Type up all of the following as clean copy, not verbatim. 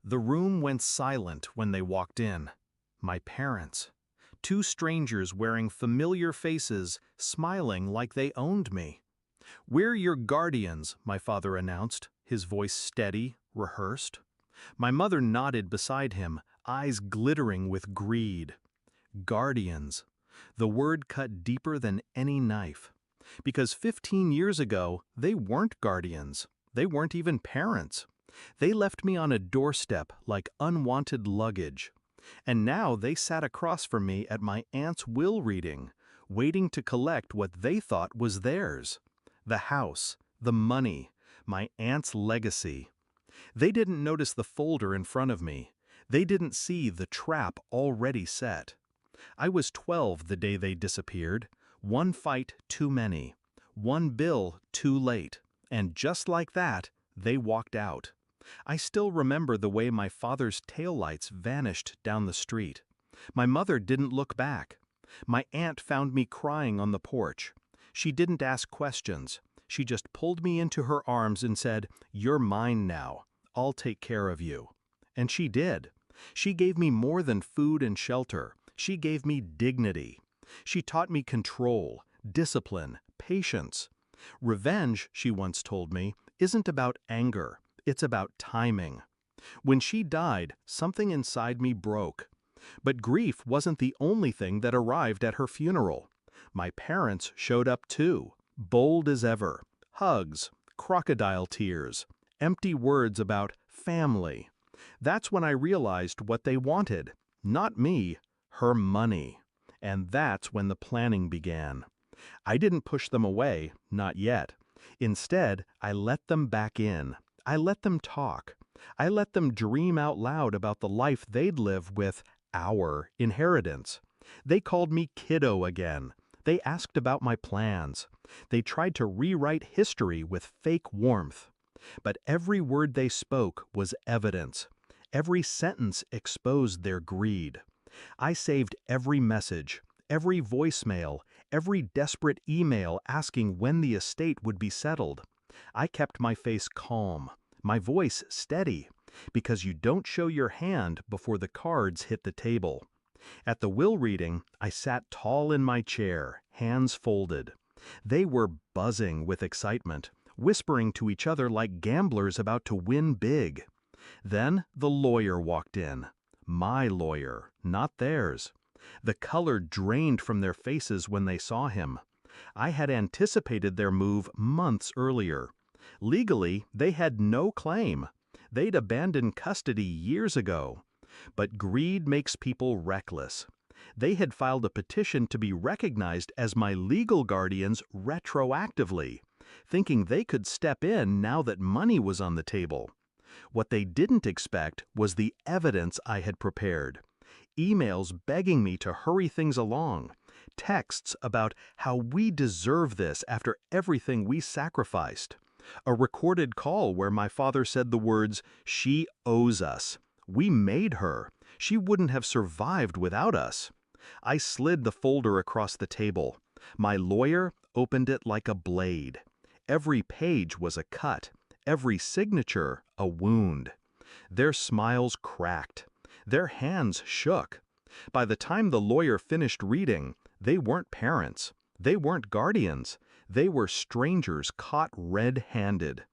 The room went silent when they walked in. My parents. Two strangers wearing familiar faces, smiling like they owned me. "We're your guardians," my father announced, his voice steady, rehearsed. My mother nodded beside him, eyes glittering with greed. Guardians. The word cut deeper than any knife. Because 15 years ago, they weren't guardians. They weren't even parents. They left me on a doorstep like unwanted luggage. And now they sat across from me at my aunt's will reading, waiting to collect what they thought was theirs. The house, the money, my aunt's legacy. They didn't notice the folder in front of me. They didn't see the trap already set. I was 12 the day they disappeared. One fight too many. One bill too late. And just like that, they walked out. I still remember the way my father's taillights vanished down the street. My mother didn't look back. My aunt found me crying on the porch. She didn't ask questions. She just pulled me into her arms and said, "You're mine now. I'll take care of you." And she did. She gave me more than food and shelter. She gave me dignity. She taught me control, discipline, patience. Revenge, she once told me, isn't about anger. It's about timing. When she died, something inside me broke. But grief wasn't the only thing that arrived at her funeral. My parents showed up too, bold as ever. Hugs, crocodile tears, empty words about family. That's when I realized what they wanted. Not me, her money. And that's when the planning began. I didn't push them away, not yet. Instead, I let them back in. I let them talk. I let them dream out loud about the life they'd live with our inheritance. They called me kiddo again. They asked about my plans. They tried to rewrite history with fake warmth. But every word they spoke was evidence. Every sentence exposed their greed. I saved every message, every voicemail, every desperate email asking when the estate would be settled. I kept my face calm, my voice steady, because you don't show your hand before the cards hit the table. At the will reading, I sat tall in my chair, hands folded. They were buzzing with excitement, whispering to each other like gamblers about to win big. Then the lawyer walked in. My lawyer, not theirs. The color drained from their faces when they saw him. I had anticipated their move months earlier. Legally, they had no claim. They'd abandoned custody years ago. But greed makes people reckless. They had filed a petition to be recognized as my legal guardians retroactively, thinking they could step in now that money was on the table. What they didn't expect was the evidence I had prepared. Emails begging me to hurry things along. Texts about how we deserve this after everything we sacrificed. A recorded call where my father said the words, "She owes us. We made her. She wouldn't have survived without us." I slid the folder across the table. My lawyer opened it like a blade. Every page was a cut. Every signature a wound. Their smiles cracked. Their hands shook. By the time the lawyer finished reading, they weren't parents. They weren't guardians. They were strangers caught red-handed.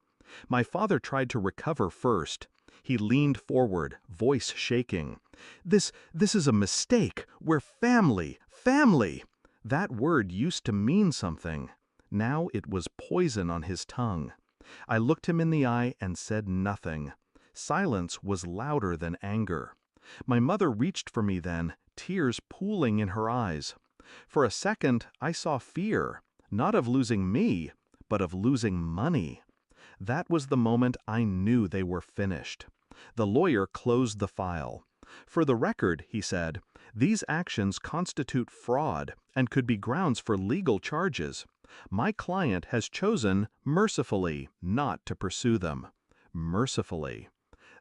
My father tried to recover first. He leaned forward, voice shaking. This is a mistake. We're family. Family." That word used to mean something. Now it was poison on his tongue. I looked him in the eye and said nothing. Silence was louder than anger. My mother reached for me then, tears pooling in her eyes. For a second, I saw fear, not of losing me, but of losing money. That was the moment I knew they were finished. The lawyer closed the file. "For the record," he said, "these actions constitute fraud and could be grounds for legal charges. My client has chosen, mercifully, not to pursue them." Mercifully.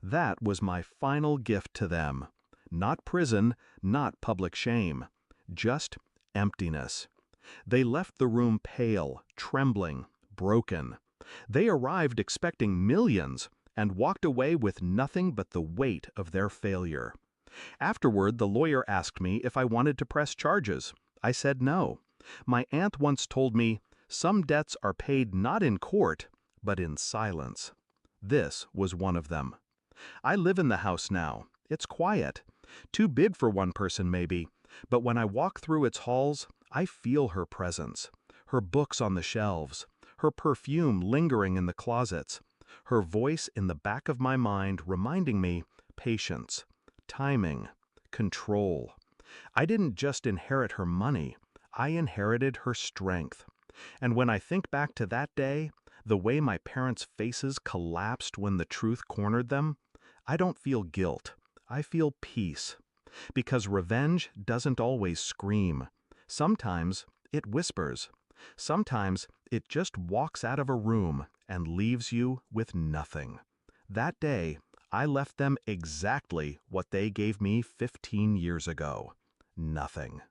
That was my final gift to them. Not prison, not public shame. Just emptiness. They left the room pale, trembling, broken. They arrived expecting millions, and walked away with nothing but the weight of their failure. Afterward, the lawyer asked me if I wanted to press charges. I said no. My aunt once told me, "Some debts are paid not in court, but in silence." This was one of them. I live in the house now. It's quiet. Too big for one person maybe, but when I walk through its halls, I feel her presence. Her books on the shelves, her perfume lingering in the closets, her voice in the back of my mind reminding me patience, timing, control. I didn't just inherit her money, I inherited her strength. And when I think back to that day, the way my parents' faces collapsed when the truth cornered them, I don't feel guilt. I feel peace. Because revenge doesn't always scream. Sometimes it whispers. Sometimes it just walks out of a room and leaves you with nothing. That day, I left them exactly what they gave me 15 years ago. Nothing.